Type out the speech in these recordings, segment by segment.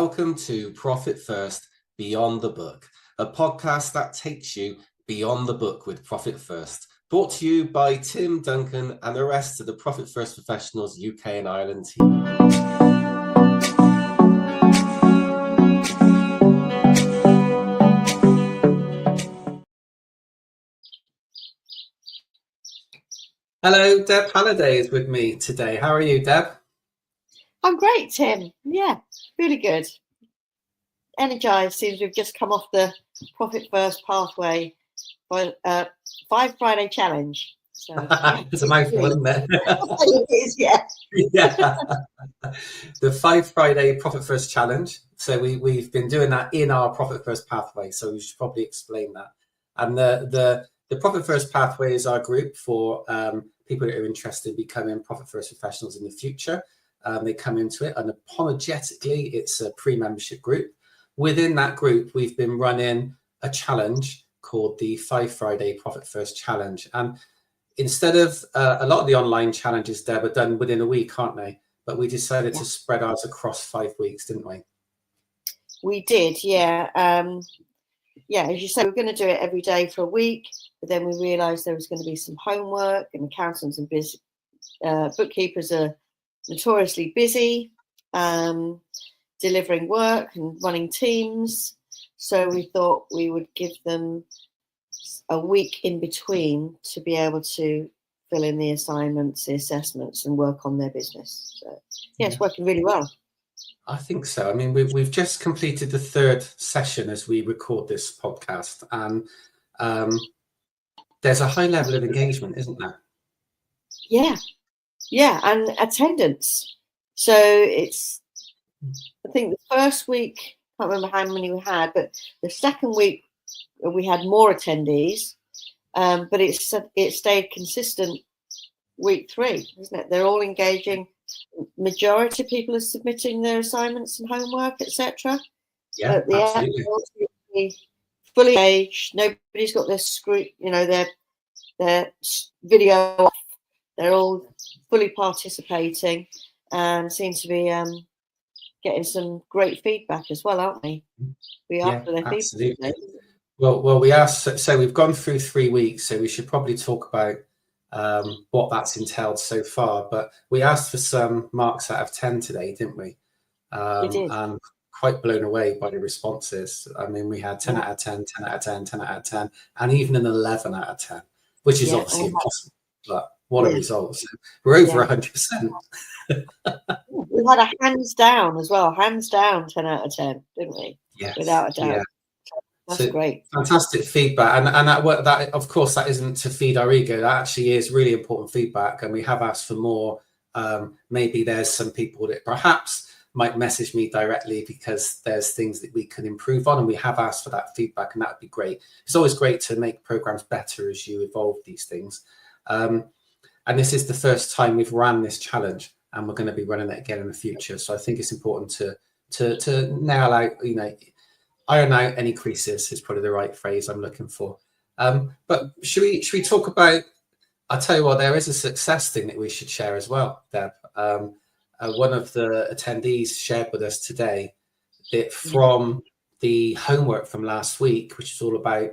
Welcome to Profit First Beyond the Book, a podcast that takes you beyond the book with Profit First. Brought to you by Tim, Duncan, and the rest of the Profit First Professionals UK and Ireland team. Hello, Deb Halliday is with me today. How are you, Deb? I'm great, Tim. Yeah, really good. Energized since we've just come off the Profit First pathway for 5 Friday challenge. So yeah, it's a mouthful, isn't it? It is, yeah. Yeah. The 5 Friday Profit First challenge. So we've been doing that in our Profit First pathway. So we should probably explain that. And the Profit First pathway is our group for people that are interested in becoming Profit First professionals in the future. They come into it unapologetically. It's a pre-membership group. Within that group, we've been running a challenge called the 5 Friday Profit First Challenge. And instead of a lot of the online challenges, Deb, are done within a week, aren't they? But we decided to spread ours across 5 weeks, didn't we? We did, yeah. As you said, we're going to do it every day for a week, but then we realised there was going to be some homework, and accountants and bookkeepers are notoriously busy delivering work and running teams. So we thought we would give them a week in between to be able to fill in the assignments, the assessments, and work on their business. So yeah, it's working really well. I think so. I mean, we've just completed the 3rd session as we record this podcast, and there's a high level of engagement, isn't there? Yeah, and attendance. So it's, I think the first week, I can't remember how many we had, but the second week we had more attendees, but it stayed consistent week 3, isn't it? They're all engaging. Majority of people are submitting their assignments and homework, etc. Yeah, absolutely. Fully engaged. Nobody's got their screen, their video off. They're all fully participating and seem to be getting some great feedback as well, aren't we? We are for their absolutely. feedback. Well, we are. So we've gone through 3 weeks, so we should probably talk about what that's entailed so far. But we asked for some marks out of 10 today, didn't we? We did. And quite blown away by the responses. I mean, we had 10 out of 10, 10 out of 10, 10 out of 10, and even an 11 out of 10, which is obviously impossible. But what a result. So we're over 100%. We had a hands down as well. Hands down 10 out of 10, didn't we? Yes. Without a doubt. Yeah. That's great. Fantastic feedback. And that of course, that isn't to feed our ego. That actually is really important feedback. And we have asked for more. Maybe there's some people that perhaps might message me directly because there's things that we can improve on. And we have asked for that feedback, and that would be great. It's always great to make programs better as you evolve these things. And this is the first time we've ran this challenge, and we're going to be running it again in the future. So I think it's important to nail out, iron out any creases is probably the right phrase I'm looking for. But should we talk about, I'll tell you what, there is a success thing that we should share as well, Deb. One of the attendees shared with us today that from the homework from last week, which is all about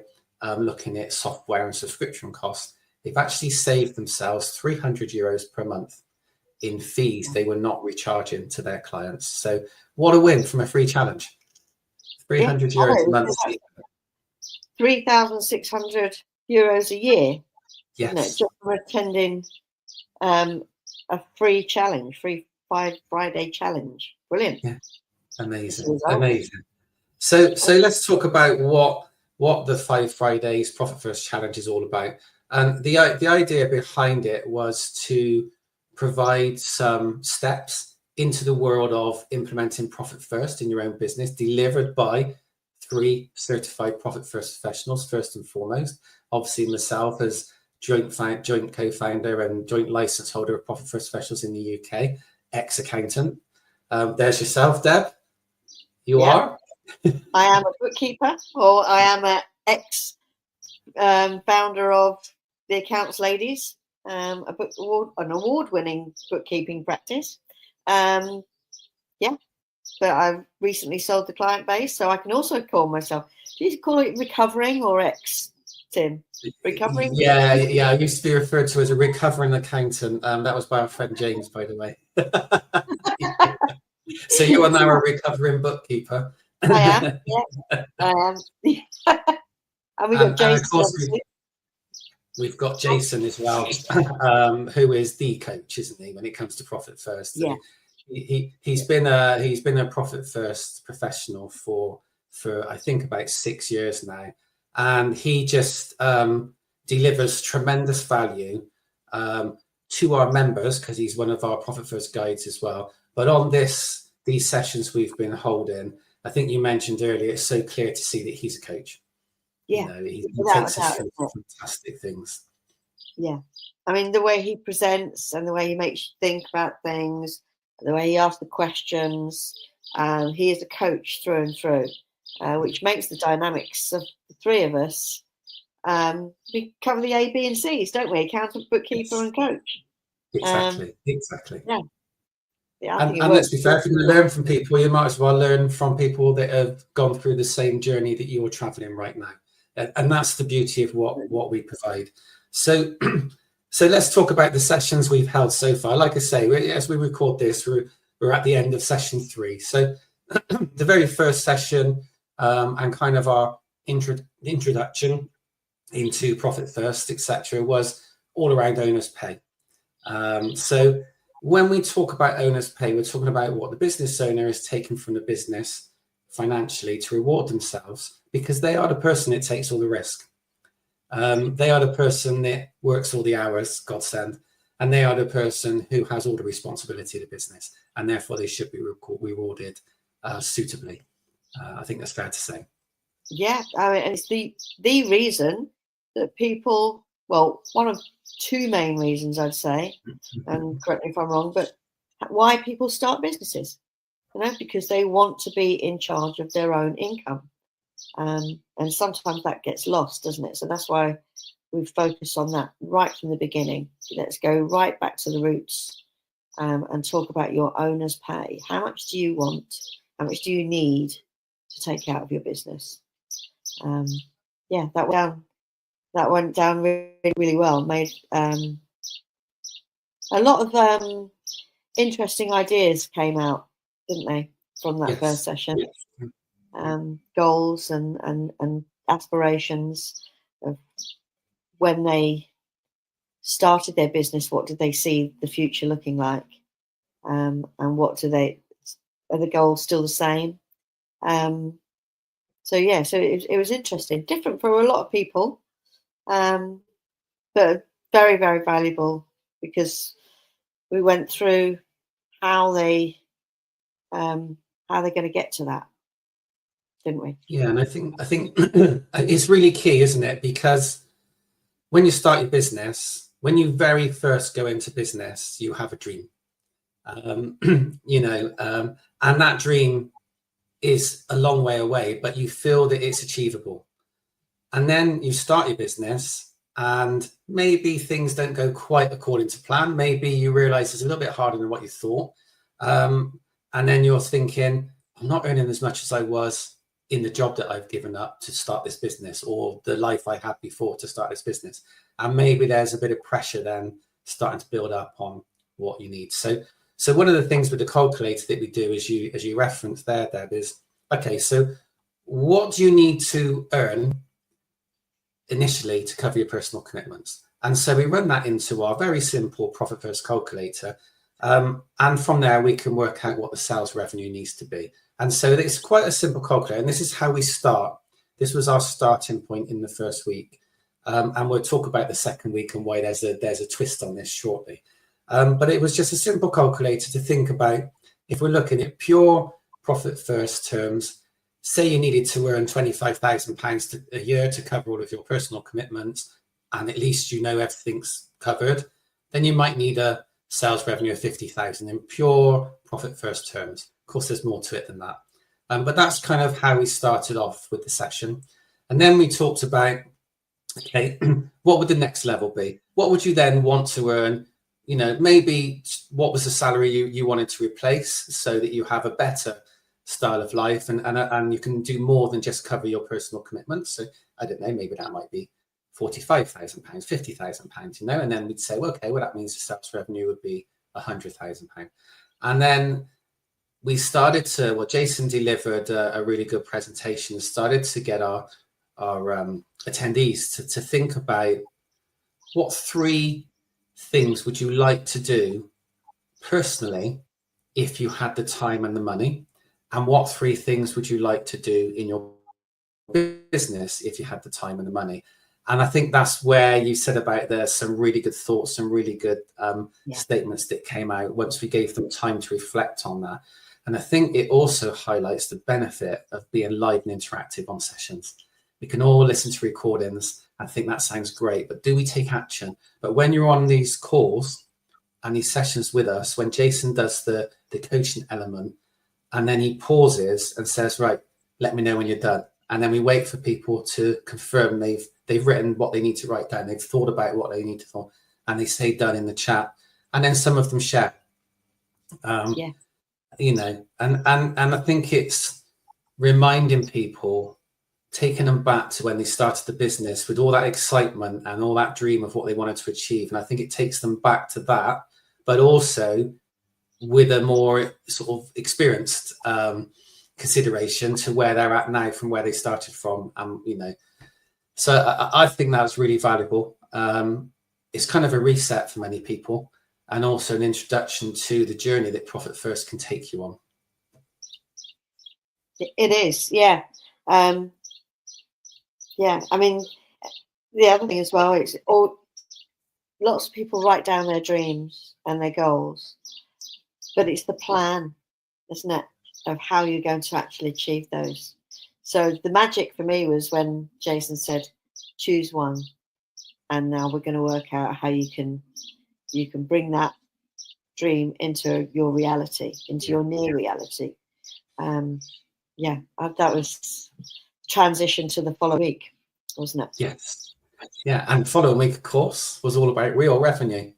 looking at software and subscription costs, they've actually saved themselves €300 per month in fees they were not recharging to their clients. So what a win from a free challenge. €300 a month. €3,600 a year. Yes. Just for attending a free challenge, free 5 Friday challenge. Brilliant. Yeah. Amazing. So let's talk about what the 5 Fridays Profit First Challenge is all about. And the idea behind it was to provide some steps into the world of implementing Profit First in your own business, delivered by 3 certified Profit First professionals, first and foremost. Obviously, myself as joint co-founder and joint license holder of Profit First professionals in the UK, ex-accountant. There's yourself, Deb. You are? I am a bookkeeper, or I am an ex-founder of the Accounts Ladies, an award-winning bookkeeping practice. but I've recently sold the client base, so I can also call myself. Do you call it recovering or ex, Tim? Recovering? Yeah, I used to be referred to as a recovering accountant. That was by our friend James, by the way. So you are now a recovering bookkeeper. I am. Yeah, I am. And we've got Jason. And of course, we've got Jason as well, who is the coach, isn't he, when it comes to Profit First? Yeah. He's been a Profit First professional for I think about 6 years now, and he just delivers tremendous value to our members, because he's one of our Profit First guides as well. But on these sessions we've been holding, I think you mentioned earlier, it's so clear to see that he's a coach. Yeah, he takes us through fantastic things. Yeah, I mean, the way he presents and the way he makes you think about things, the way he asks the questions, he is a coach through and through, which makes the dynamics of the three of us. We cover the A, B, and C's, don't we? Accountant, bookkeeper, and coach. Exactly. Yeah, and let's be fair, if you're going to learn from people, you might as well learn from people that have gone through the same journey that you're traveling right now. And that's the beauty of what we provide. So let's talk about the sessions we've held so far. Like I say, as we record this, we're at the end of session 3. So the very first session and kind of our introduction into Profit First, etc., was all around owner's pay. So when we talk about owner's pay, we're talking about what the business owner is taking from the business financially to reward themselves, because they are the person that takes all the risk. They are the person that works all the hours, God send, and they are the person who has all the responsibility of the business, and therefore they should be rewarded suitably. I think that's fair to say. Yeah, I mean, and it's the reason that people, well, one of 2 main reasons, I'd say, and correct me if I'm wrong, but why people start businesses, because they want to be in charge of their own income. And sometimes that gets lost, doesn't it? So that's why we've focused on that right from the beginning. Let's go right back to the roots and talk about your owner's pay. How much do you want? How much do you need to take out of your business? Yeah, that went down really, really well. Made a lot of interesting ideas came out, didn't they, from that first session? Yes. Goals and aspirations of when they started their business, what did they see the future looking like, and are the goals still the same? So it was interesting, different for a lot of people, but very, very valuable, because we went through how they're going to get to that, didn't we? Yeah, and I think it's really key, isn't it? Because when you start your business, when you very first go into business, you have a dream, and that dream is a long way away, but you feel that it's achievable. And then you start your business, and maybe things don't go quite according to plan. Maybe you realize it's a little bit harder than what you thought, and then you're thinking, I'm not earning as much as I was in the job that I've given up to start this business, or the life I had before to start this business. And maybe there's a bit of pressure then starting to build up on what you need. So one of the things with the calculator that we do, as you referenced there, Deb, is, okay, so what do you need to earn initially to cover your personal commitments? And so we run that into our very simple Profit First calculator. And from there, we can work out what the sales revenue needs to be. And so it's quite a simple calculator. And this is how we start. This was our starting point in the first week. And we'll talk about the second week and why there's a twist on this shortly. But it was just a simple calculator to think about. If we're looking at pure Profit First terms, say you needed to earn £25,000 a year to cover all of your personal commitments, and at least you know everything's covered, then you might need a sales revenue of 50,000 in pure Profit First terms. Of course, there's more to it than that. But that's kind of how we started off with the session. And then we talked about, okay, what would the next level be? What would you then want to earn? Maybe what was the salary you wanted to replace, so that you have a better style of life, and you can do more than just cover your personal commitments. So I don't know, maybe that might be £45,000, £50,000, and then we'd say, well, okay, well, that means the sales revenue would be £100,000. And then we started to, well, Jason delivered a really good presentation, started to get our attendees to think about what 3 things would you like to do personally if you had the time and the money, and what 3 things would you like to do in your business if you had the time and the money. And I think that's where you said about there's some really good thoughts, some really good statements that came out once we gave them time to reflect on that. And I think it also highlights the benefit of being live and interactive on sessions. We can all listen to recordings and think that sounds great, but do we take action? But when you're on these calls and these sessions with us, when Jason does the coaching element, and then he pauses and says, right, let me know when you're done. And then we wait for people to confirm they've written what they need to write down. They've thought about what they need to thought, and they say done in the chat. And then some of them share. You know, and I think it's reminding people, taking them back to when they started the business with all that excitement and all that dream of what they wanted to achieve. And I think it takes them back to that, but also with a more sort of experienced consideration to where they're at now from where they started from. You know, so I think that's really valuable. It's kind of a reset for many people, and also an introduction to the journey that Profit First can take you on. It is, yeah. Yeah, I mean, the other thing as well is lots of people write down their dreams and their goals, but it's the plan, isn't it, of how you're going to actually achieve those. So the magic for me was when Jason said, choose one, and now we're going to work out how you can bring that dream into your reality, into your near reality. That was transition to the following week, wasn't it? Yes. Yeah, and following week, of course, was all about real revenue,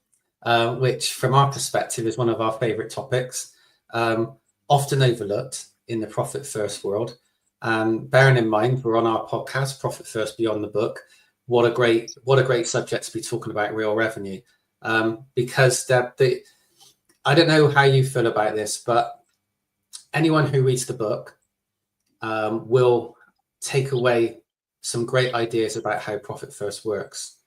which from our perspective is one of our favorite topics, often overlooked in the Profit First world. And bearing in mind, we're on our podcast, Profit First Beyond the Book. What a great subject to be talking about real revenue, because I don't know how you feel about this, but anyone who reads the book will take away some great ideas about how Profit First works.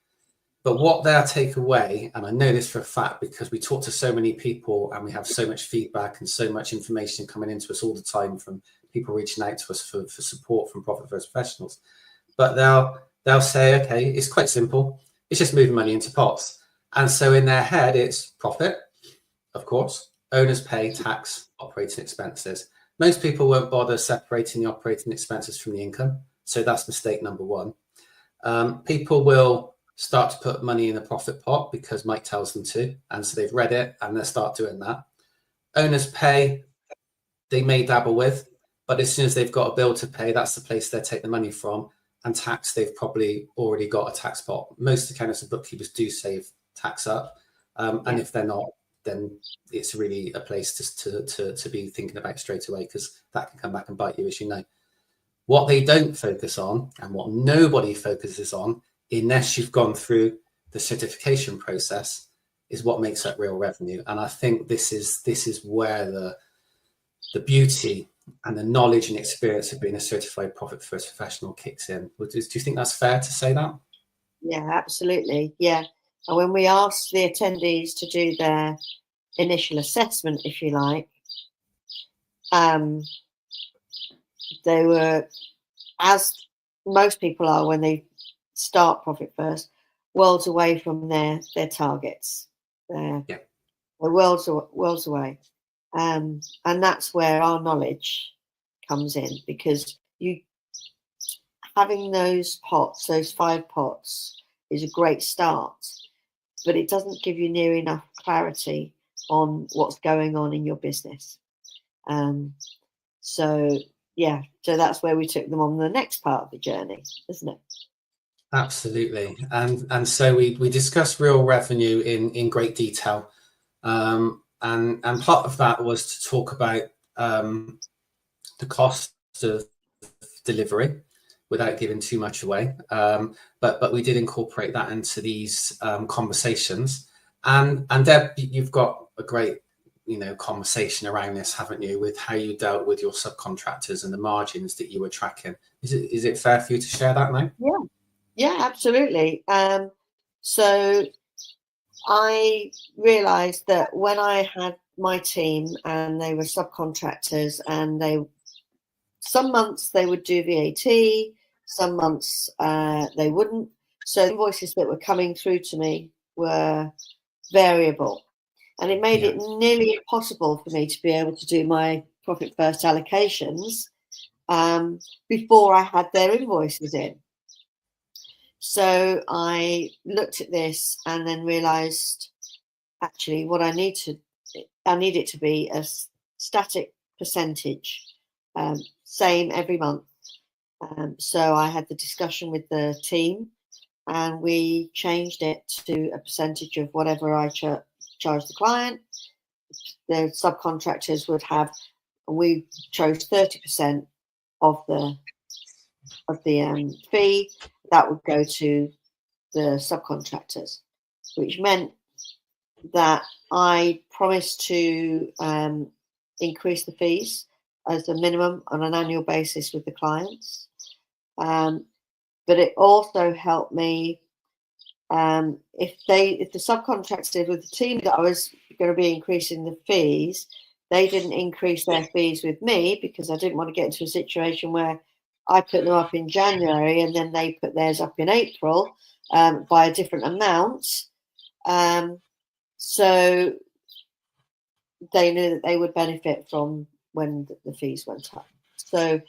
But what they'll take away, and I know this for a fact because we talk to so many people and we have so much feedback and so much information coming into us all the time from people reaching out to us for support from Profit First professionals. But they'll say, okay, it's quite simple. It's just moving money into pots. And so in their head, it's profit, of course, owners pay, tax, operating expenses. Most people won't bother separating the operating expenses from the income. So that's mistake number one. People will start to put money in the profit pot because Mike tells them to. And so they've read it and they'll start doing that. Owners pay, they may dabble with, but as soon as they've got a bill to pay, that's the place they take the money from. And tax, they've probably already got a tax pot. Most accountants and bookkeepers do save tax up. And if they're not, then it's really a place to be thinking about straight away, because that can come back and bite you, as you know. What they don't focus on, and what nobody focuses on, unless you've gone through the certification process, is what makes up real revenue. And I think this is where the beauty and the knowledge and experience of being a certified Profit First professional kicks in. Do you think that's fair to say that? Yeah, absolutely. Yeah. And when we asked the attendees to do their initial assessment, if you like, they were, as most people are when they start Profit First, worlds away from their targets. They're worlds away. And that's where our knowledge comes in, because having those pots, those 5 pots, is a great start, but it doesn't give you near enough clarity on what's going on in your business. So that's where we took them on the next part of the journey, isn't it? Absolutely. And so we discussed real revenue in great detail. And part of that was to talk about the cost of delivery without giving too much away. But we did incorporate that into these conversations. And Deb, you've got a great, conversation around this, haven't you, with how you dealt with your subcontractors and the margins that you were tracking. Is it fair for you to share that now? Yeah, absolutely. So I realized that when I had my team and they were subcontractors, and some months they would do VAT, some months they wouldn't. So the invoices that were coming through to me were variable, and it made it nearly impossible for me to be able to do my profit first allocations before I had their invoices in. So I looked at this and then realized, actually, what I need it to be a static percentage, same every month. So I had the discussion with the team, and we changed it to a percentage of whatever I charge the client. The subcontractors would have, we chose 30% of the fee that would go to the subcontractors, which meant that I promised to increase the fees as a minimum on an annual basis with the clients. But it also helped me if the subcontractors with the team that I was going to be increasing the fees, they didn't increase their fees with me, because I didn't want to get into a situation where I put them up in January and then they put theirs up in April by a different amount. So they knew that they would benefit from when the fees went up. So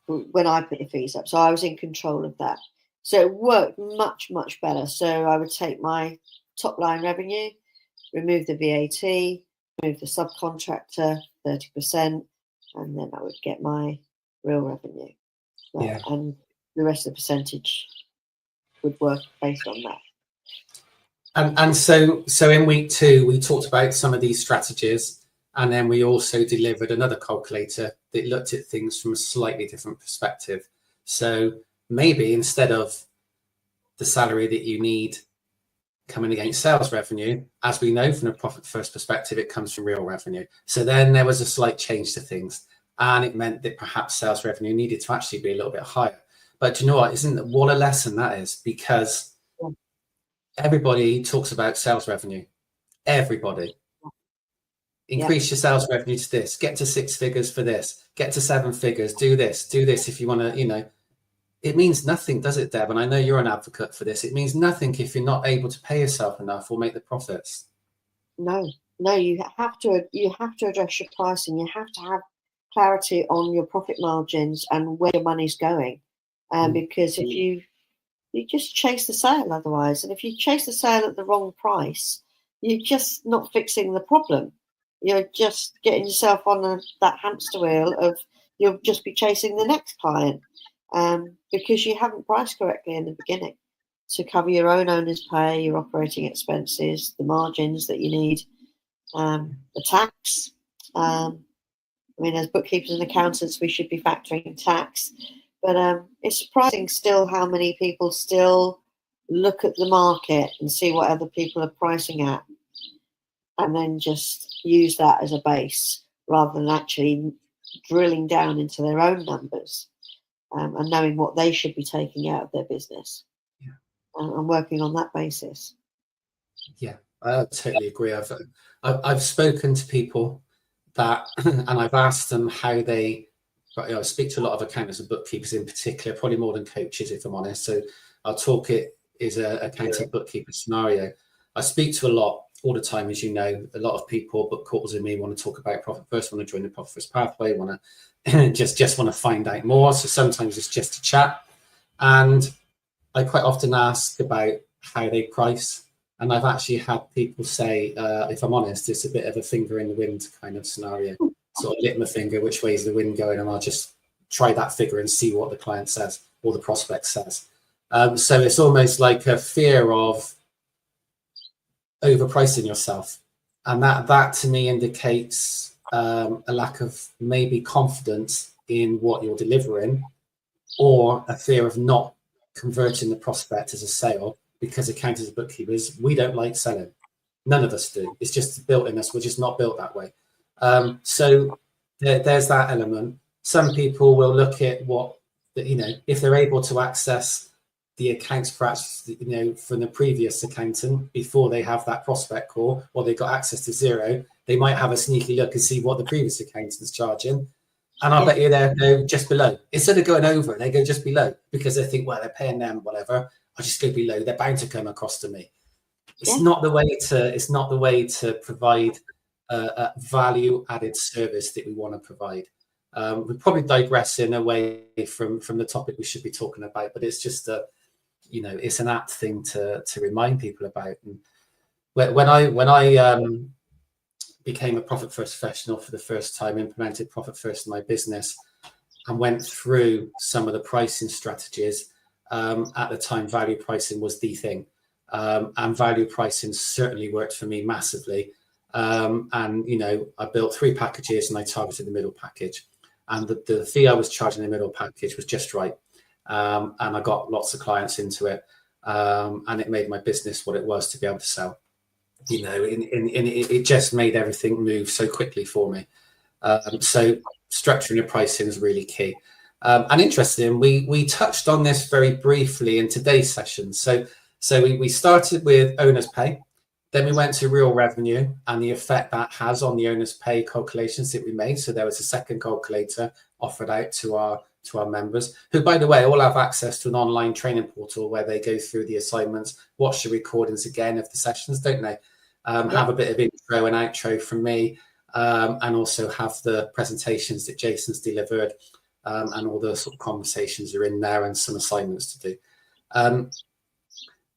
when I put the fees up, so I was in control of that. So it worked much, much better. So I would take my top line revenue, remove the VAT, remove the subcontractor 30%, and then I would get my real revenue. And the rest of the percentage would work based on that. And so in week 2, we talked about some of these strategies, and then we also delivered another calculator that looked at things from a slightly different perspective. So maybe instead of the salary that you need coming against sales revenue, as we know from a profit first perspective, it comes from real revenue. So then there was a slight change to things, and it meant that perhaps sales revenue needed to actually be a little bit higher. But do you know what a lesson that is? Because everybody talks about sales revenue. Everybody. Increase your sales revenue to this, get to 6 figures for this, get to 7 figures, do this if you want to, it means nothing, does it, Deb? And I know you're an advocate for this. It means nothing if you're not able to pay yourself enough or make the profits. No, you have to address your pricing. You have to have clarity on your profit margins and where your money's going. Because if you just chase the sale otherwise, and if you chase the sale at the wrong price, you're just not fixing the problem. You're just getting yourself on that hamster wheel of you'll just be chasing the next client. Because you haven't priced correctly in the beginning to cover your own owner's pay, your operating expenses, the margins that you need, the tax. As bookkeepers and accountants, we should be factoring tax. But it's surprising still how many people still look at the market and see what other people are pricing at, and then just use that as a base rather than actually drilling down into their own numbers. And knowing what they should be taking out of their business, and working on that basis. Yeah, I totally agree. I've spoken to people that, and I've asked them how they. I speak to a lot of accountants and bookkeepers in particular, probably more than coaches, if I'm honest. So I'll talk it as a accounting bookkeeper scenario. I speak to a lot all the time, as you know. A lot of people book calls with me, want to talk about profit first, want to join the profit first pathway, want to just want to find out more. So sometimes it's just a chat, and I quite often ask about how they price, and I've actually had people say, if I'm honest, it's a bit of a finger in the wind kind of scenario. Sort of lick my finger, which way is the wind going, and I'll just try that figure and see what the client says or the prospect says. So it's almost like a fear of overpricing yourself, and that to me indicates a lack of maybe confidence in what you're delivering, or a fear of not converting the prospect as a sale, because accountants and bookkeepers, we don't like selling. None of us do. It's just built in us. We're just not built that way. So there's that element. Some people will look at what, if they're able to access the accounts perhaps, from the previous accountant before they have that prospect call, or they've got access to Xero, they might have a sneaky look and see what the previous accountant's charging. And I'll bet you they'll go just below. Instead of going over, they go just below, because they think, well, they're paying them, whatever. I'll just go below. They're bound to come across to me. It's not the way to provide a value added service that we want to provide. We're probably digressing away from the topic we should be talking about, but it's just it's an apt thing to remind people about. And when I became a Profit First professional for the first time, implemented Profit First in my business, and went through some of the pricing strategies. At the time, value pricing was the thing. And value pricing certainly worked for me massively. And, I built 3 packages and I targeted the middle package. And the fee I was charging the middle package was just right. And I got lots of clients into it. And it made my business what it was to be able to sell. It just made everything move so quickly for me. So structuring your pricing is really key. And interesting, we touched on this very briefly in today's session. So we started with owner's pay, then we went to real revenue and the effect that has on the owner's pay calculations that we made. So there was a second calculator offered out to our members, who, by the way, all have access to an online training portal where they go through the assignments, watch the recordings again of the sessions, don't they? Have a bit of intro and outro from me, and also have the presentations that Jason's delivered, and all the sort of conversations are in there and some assignments to do.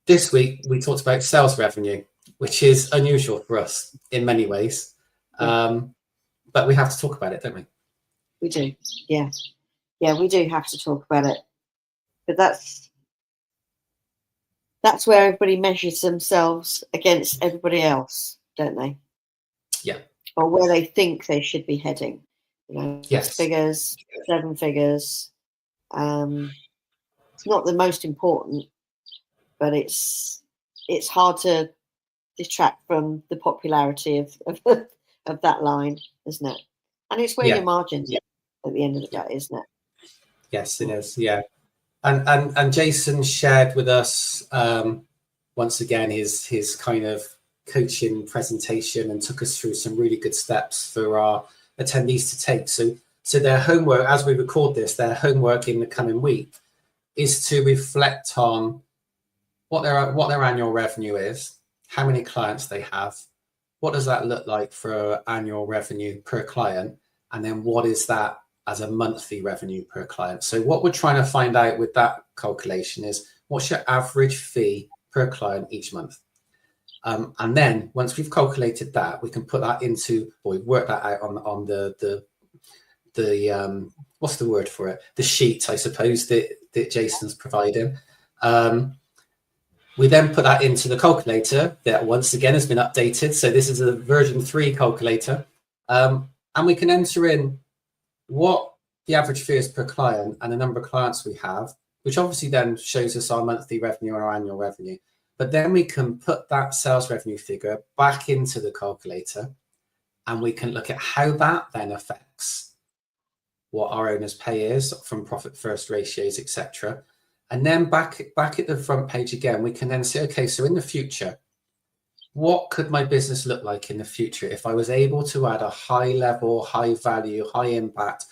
This week, we talked about sales revenue, which is unusual for us in many ways. But we have to talk about it, don't we? We do, yeah. Yeah, we do have to talk about it. But that's where everybody measures themselves against everybody else, don't they? Yeah. Or where they think they should be heading. Yes. 6 figures, 7 figures. It's not the most important, but it's hard to detract from the popularity of that line, isn't it? And it's where your margins at the end of the day, isn't it? Yes, it is. Yeah. And Jason shared with us once again his kind of coaching presentation and took us through some really good steps for our attendees to take. So their homework, as we record this, their homework in the coming week is to reflect on what their annual revenue is, how many clients they have, what does that look like for annual revenue per client, and then what is that as a monthly revenue per client. So what we're trying to find out with that calculation is what's your average fee per client each month. And then once we've calculated that, we can put that into, or we've worked that out on the what's the word for it? The sheet, I suppose, that Jason's providing. We then put that into the calculator that once again has been updated. So this is a version 3 calculator. And we can enter in what the average fee is per client and the number of clients we have, which obviously then shows us our monthly revenue and our annual revenue. But then we can put that sales revenue figure back into the calculator and we can look at how that then affects what our owner's pay is from profit first ratios, etc. And then back at the front page again, we can then say, okay, so in the future, what could my business look like in the future if I was able to add a high level, high value, high impact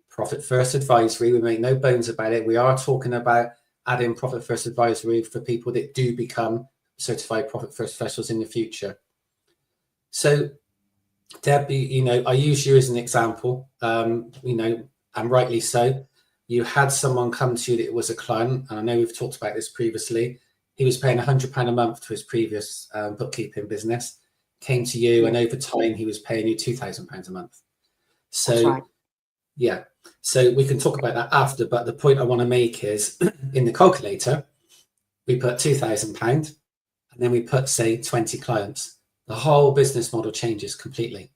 profit first advisory? We make no bones about it. We are talking about adding profit first advisory for people that do become certified profit first professionals in the future. So Debbie, I use you as an example, and rightly so. You had someone come to you that was a client, and I know we've talked about this previously. He was paying £100 a month to his previous bookkeeping business, came to you, and over time he was paying you £2,000 a month. So, that's right. Yeah. So we can talk about that after, but the point I want to make is in the calculator, we put £2,000 and then we put, say, 20 clients. The whole business model changes completely.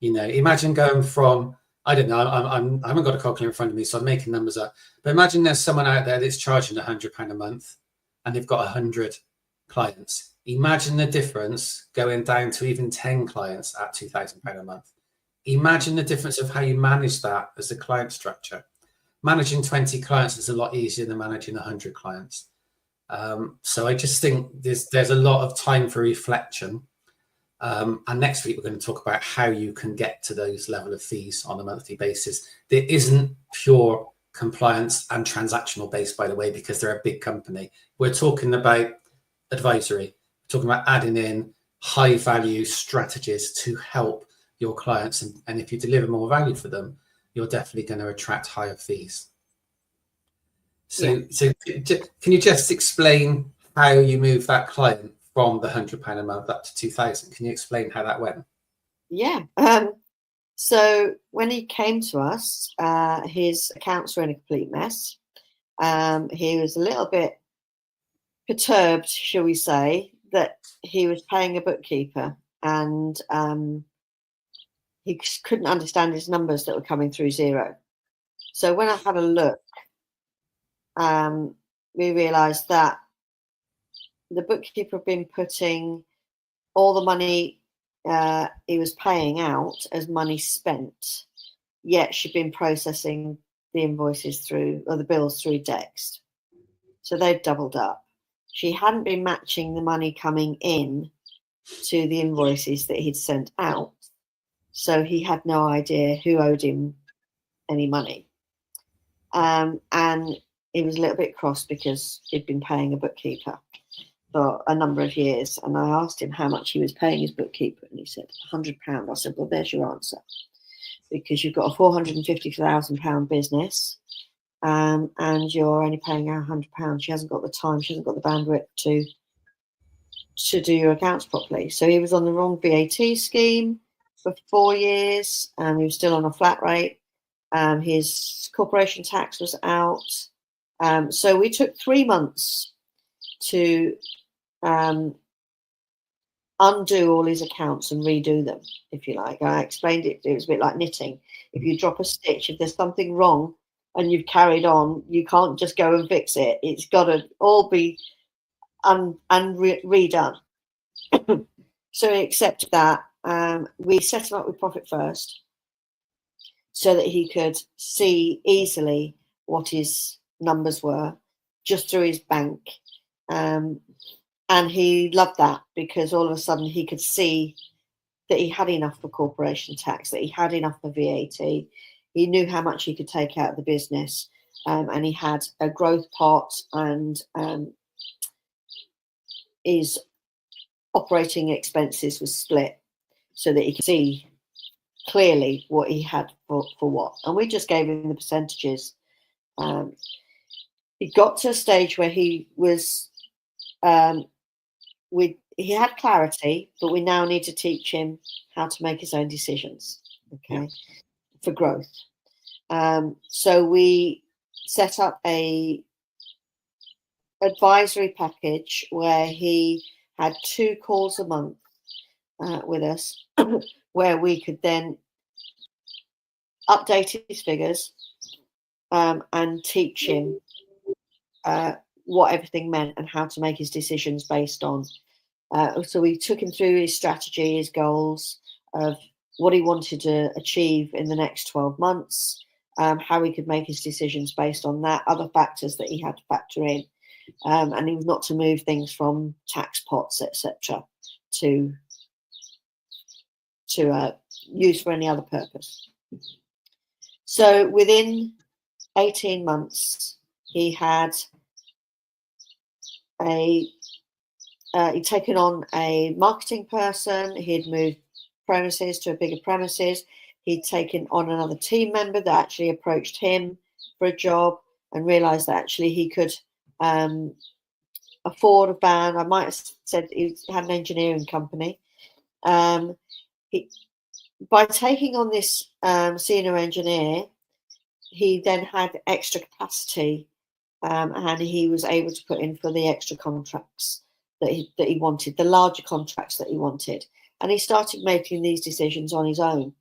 Imagine going from I don't know. I haven't got a calculator in front of me, so I'm making numbers up. But imagine there's someone out there that's charging £100 a month, and they've got 100 clients. Imagine the difference going down to even 10 clients at £2,000 a month. Imagine the difference of how you manage that as a client structure. Managing 20 clients is a lot easier than managing 100 clients. So I just think there's a lot of time for reflection. And next week, we're going to talk about how you can get to those level of fees on a monthly basis. There isn't pure compliance and transactional based, by the way, because they're a big company. We're talking about advisory, we're talking about adding in high value strategies to help your clients. And if you deliver more value for them, you're definitely going to attract higher fees. So can you just explain how you move that client from the £100 a month up to 2,000? Can you explain how that went? Yeah. So when he came to us, his accounts were in a complete mess. He was a little bit perturbed, shall we say, that he was paying a bookkeeper, and he couldn't understand his numbers that were coming through zero. So when I had a look, we realised that the bookkeeper had been putting all the money he was paying out as money spent, yet she'd been processing the invoices through, or the bills through Dext. So they'd doubled up. She hadn't been matching the money coming in to the invoices that he'd sent out. So he had no idea who owed him any money. And he was a little bit cross because he'd been paying a bookkeeper for a number of years. And I asked him how much he was paying his bookkeeper, and he said £100. I said, well, there's your answer, because you've got a £450,000 business, and you're only paying her £100. She hasn't got the time, she hasn't got the bandwidth to do your accounts properly. So he was on the wrong VAT scheme for 4 years, and he was still on a flat rate. His corporation tax was out. So we took 3 months to undo all his accounts and redo them, if you like. I explained it was a bit like knitting. If you drop a stitch, if there's something wrong and you've carried on, you can't just go and fix it. It's got to all be redone. So we accepted that. We set him up with Profit First so that he could see easily what his numbers were just through his bank. And he loved that, because all of a sudden he could see that he had enough for corporation tax, that he had enough for VAT. He knew how much he could take out of the business, and he had a growth pot, and his operating expenses was split so that he could see clearly what he had for what. And we just gave him the percentages. He got to a stage where he was he had clarity, but we now need to teach him how to make his own decisions, for growth. So we set up a advisory package where he had 2 calls a month with us, where we could then update his figures and teach him what everything meant and how to make his decisions based on. So we took him through his strategy, his goals of what he wanted to achieve in the next 12 months, how he could make his decisions based on that, other factors that he had to factor in. And he was not to move things from tax pots, etc., to use for any other purpose. So within 18 months, he had he'd taken on a marketing person. He'd moved premises to a bigger premises. He'd taken on another team member that actually approached him for a job and realised that actually he could afford a van. I might have said he had an engineering company. By taking on this senior engineer, he then had extra capacity, and he was able to put in for the extra contracts that he wanted, the larger contracts that he wanted. And he started making these decisions on his own.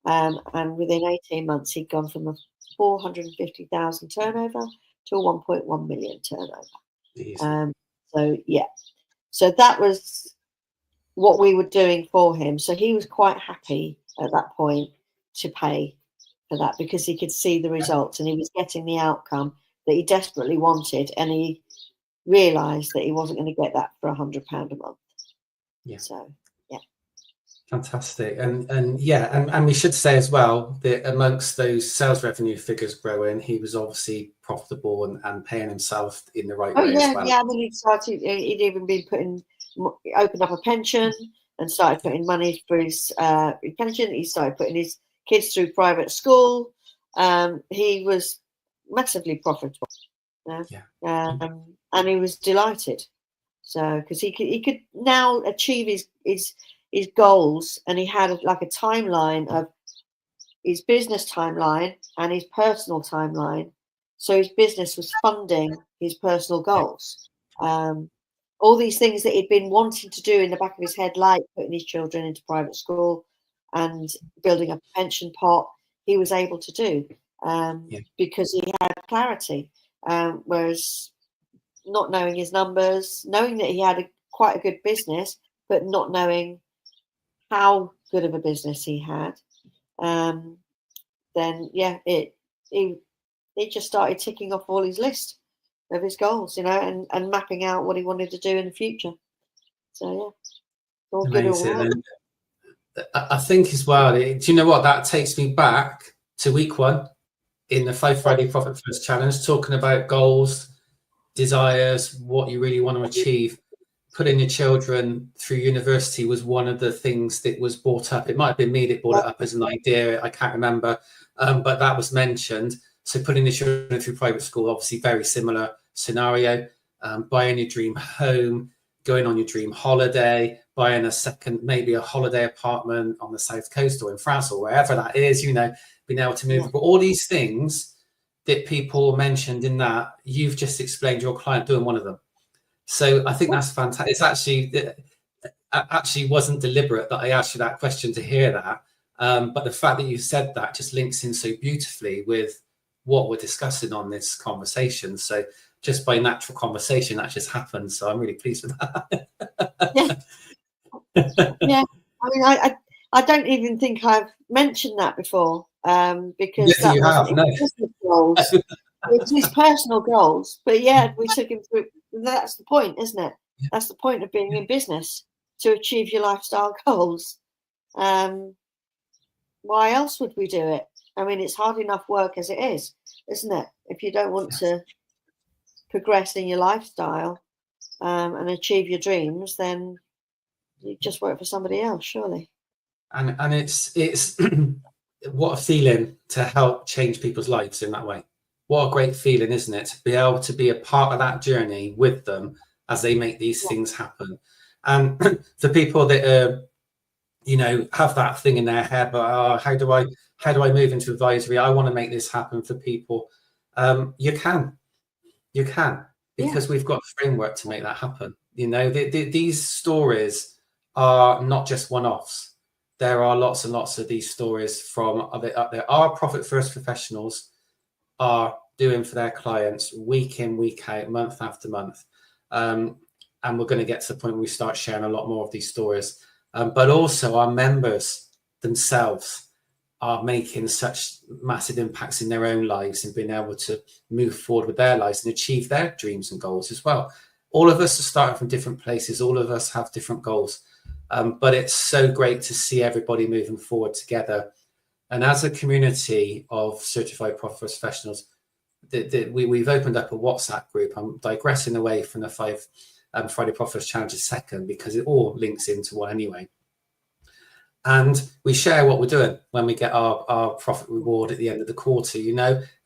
And within 18 months, he'd gone from a 450,000 turnover to a 1.1 million turnover. So that was what we were doing for him. So he was quite happy at that point to pay for that, because he could see the results and he was getting the outcome that he desperately wanted, and he realised that he wasn't going to get that for £100 a month. Yeah. So yeah. Fantastic. And we should say as well that amongst those sales revenue figures growing, he was obviously profitable and paying himself in the right way as well. Yeah. I mean, he'd even been opened up a pension and started putting money for his pension. He started putting his kids through private school. He was massively profitable. And he was delighted. So, because he could now achieve his goals, and he had like a timeline of his business timeline and his personal timeline. So his business was funding his personal goals. All these things that he'd been wanting to do in the back of his head, like putting his children into private school and building a pension pot, he was able to do because he had clarity. Whereas not knowing his numbers, knowing that he had quite a good business, but not knowing how good of a business he had, then he just started ticking off all his list of his goals, and mapping out what he wanted to do in the future. So all good all right. I think as well, do you know what, that takes me back to week 1 in the 5 Friday Profit First Challenge, talking about goals, desires, what you really want to achieve. Putting your children through university was one of the things that was brought up. It might have been me that brought it up as an idea, I can't remember, but that was mentioned. So putting your children through private school, obviously very similar scenario. Buying your dream home, going on your dream holiday, buying maybe a holiday apartment on the South Coast or in France or wherever that is, being able to move. But all these things that people mentioned in that, you've just explained your client doing one of them. So I think that's fantastic. It actually wasn't deliberate that I asked you that question to hear that. But the fact that you said that just links in so beautifully with what we're discussing on this conversation. So just by natural conversation, that just happened. So I'm really pleased with that. Yeah. I mean, I don't even think I've mentioned that before, because that wasn't his business goals. It's his personal goals. But we took him through. That's the point, isn't it? That's the point of being in business, to achieve your lifestyle goals. Why else would we do it? I mean, it's hard enough work as it is, isn't it? If you don't want to progress in your lifestyle and achieve your dreams, then you just work for somebody else, surely. And it's what a feeling to help change people's lives in that way. What a great feeling, isn't it? To be able to be a part of that journey with them as they make these things happen. And for people that have that thing in their head, but how do I move into advisory? I want to make this happen for people. You can, because we've got a framework to make that happen. These stories are not just one-offs. There are lots and lots of these stories there are profit first professionals are doing for their clients week in, week out, month after month. And we're going to get to the point where we start sharing a lot more of these stories. But also our members themselves are making such massive impacts in their own lives and being able to move forward with their lives and achieve their dreams and goals as well. All of us are starting from different places. All of us have different goals. But it's so great to see everybody moving forward together. And as a community of certified profit professionals, we've opened up a WhatsApp group. I'm digressing away from the 5 Friday Profits Challenge a second, because it all links into one anyway. And we share what we're doing when we get our profit reward at the end of the quarter.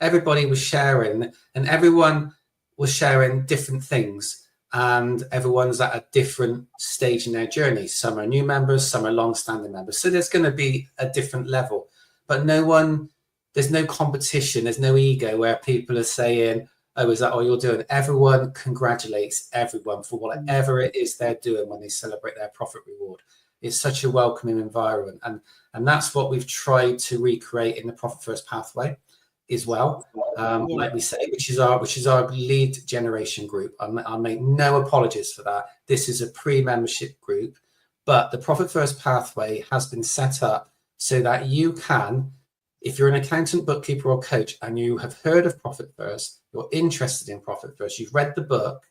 Everybody was sharing, and everyone was sharing different things. And everyone's at a different stage in their journey. Some are new members, some are long-standing members. So there's going to be a different level. But there's no competition, there's no ego where people are saying, oh, is that all you're doing? Everyone congratulates everyone for whatever it is they're doing when they celebrate their profit reward. It's such a welcoming environment, and that's what we've tried to recreate in the Profit First Pathway as well. Like we say, which is our lead generation group. I'll make no apologies for that. This is a pre-membership group, but the Profit First Pathway has been set up so that you can, if you're an accountant, bookkeeper, or coach, and you have heard of Profit First, you're interested in Profit First, you've read the book,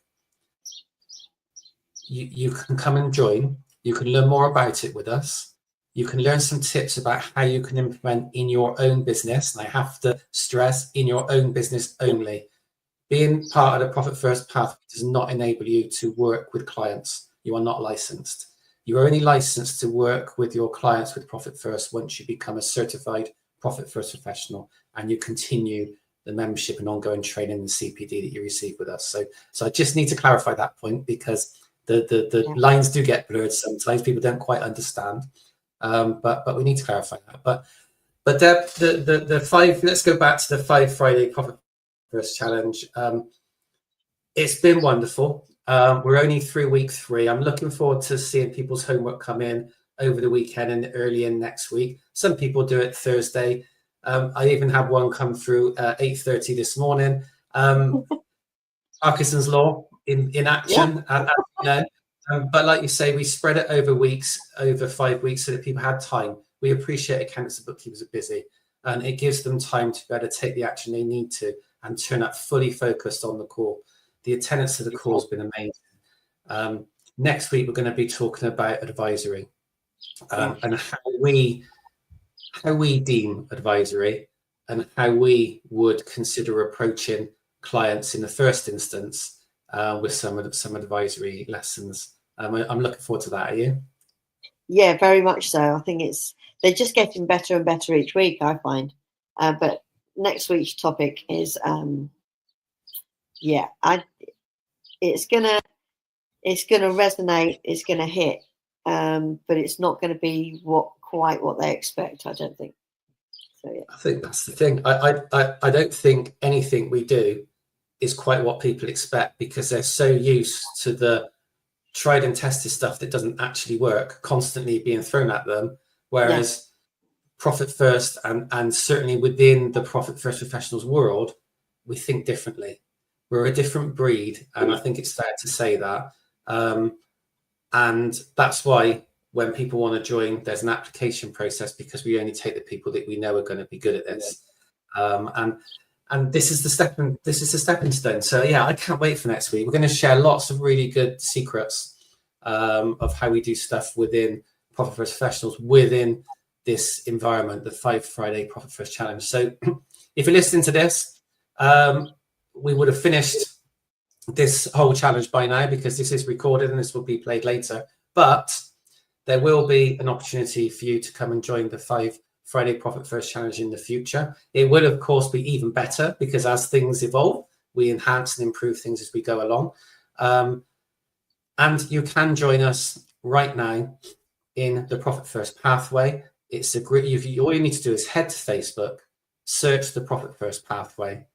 you can come and join. You can learn more about it with us. You can learn some tips about how you can implement in your own business. And I have to stress, in your own business only. Being part of the Profit First Pathway does not enable you to work with clients. You are not licensed. You're only licensed to work with your clients with Profit First once you become a certified Profit First professional and you continue the membership and ongoing training and CPD that you receive with us. So I just need to clarify that point, because the lines do get blurred sometimes. People don't quite understand, but we need to clarify that. But Deb, the five. Let's go back to the 5 Friday Profit First Challenge. It's been wonderful. We're only through week 3. I'm looking forward to seeing people's homework come in over the weekend and early in next week. Some people do it Thursday. I even had one come through 8:30 this morning. Parkinson's law in action, you know. But like you say, we spread it over weeks, over 5 weeks, so that people had time. We appreciate accountants and bookkeepers are busy, and it gives them time to be able to take the action they need to and turn up fully focused on the call. The attendance to the call has been amazing. Next week, we're going to be talking about advisory and how we deem advisory and how we would consider approaching clients in the first instance with some advisory lessons. I'm looking forward to that. Are you? Yeah, very much so. I think they're just getting better and better each week, I find. But next week's topic is it's gonna resonate, it's gonna hit, but it's not going to be quite what they expect, I don't think. So yeah, I think that's the thing. I don't think anything we do is quite what people expect, because they're so used to the tried and tested stuff that doesn't actually work constantly being thrown at them, whereas Profit First and certainly within the Profit First professionals world, we think differently. We're a different breed, and I think it's fair to say that. And that's why when people want to join, there's an application process, because we only take the people that we know are going to be good at this. And this is the stepping stone. So yeah, I can't wait for next week. We're going to share lots of really good secrets of how we do stuff within Profit First professionals within this environment, the 5 Friday Profit First Challenge. So if you're listening to this, we would have finished this whole challenge by now, because this is recorded and this will be played later. But there will be an opportunity for you to come and join the 5 Friday Profit First Challenge in the future. It will, of course, be even better, because as things evolve, we enhance and improve things as we go along. And you can join us right now in the Profit First Pathway. It's a great. All you need to do is head to Facebook, search the Profit First Pathway,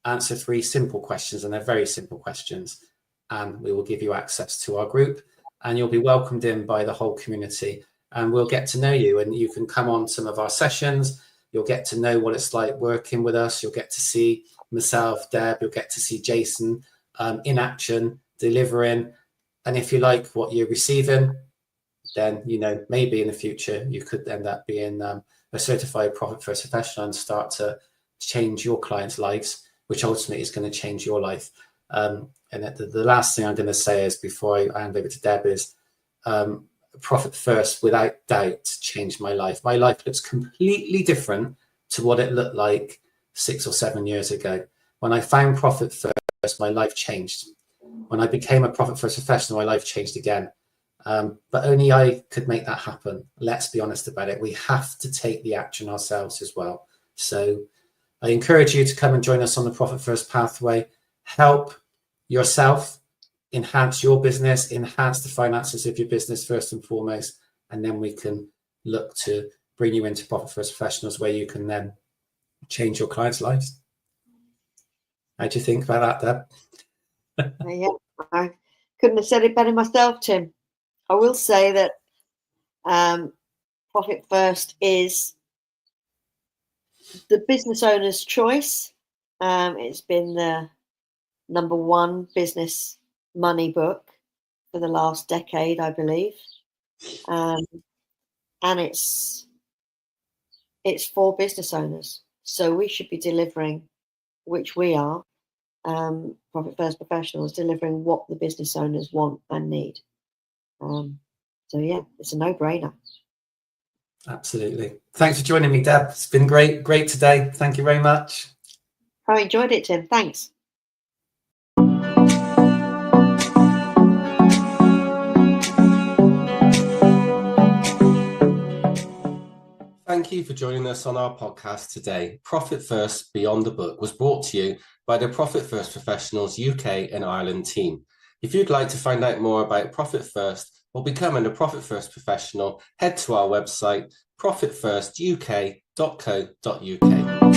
answer 3 simple questions, and they're very simple questions, and we will give you access to our group, and you'll be welcomed in by the whole community, and we'll get to know you, and you can come on some of our sessions. You'll get to know what it's like working with us. You'll get to see myself, Deb, you'll get to see Jason in action, delivering. And if you like what you're receiving, then, you know, maybe in the future you could end up being a certified Profit First professional and start to change your clients' lives, which ultimately is going to change your life. And the last thing I'm going to say is, before I hand over to Deb, is Profit First, without doubt, changed my life. My life looks completely different to what it looked like 6 or 7 years ago. When I found Profit First, my life changed. When I became a Profit First professional, my life changed again. But only I could make that happen. Let's be honest about it. We have to take the action ourselves as well. So I encourage you to come and join us on the Profit First Pathway. Help yourself, enhance your business, enhance the finances of your business first and foremost, and then we can look to bring you into Profit First professionals, where you can then change your clients' lives. How do you think about that, Deb? yeah, I couldn't have said it better myself, Tim. I will say that Profit First is the business owner's choice. It's been the #1 business money book for the last decade, I believe. And it's for business owners. So we should be delivering, which we are, Profit First professionals, delivering what the business owners want and need. So yeah, it's a no-brainer. Absolutely. Thanks for joining me, Deb. It's been great today. Thank you very much. I enjoyed it, Tim. Thanks. Thank you for joining us on our podcast today. Profit First Beyond the Book was brought to you by the Profit First Professionals UK and Ireland team. If you'd like to find out more about Profit First or becoming a Profit First professional, head to our website, profitfirstuk.co.uk.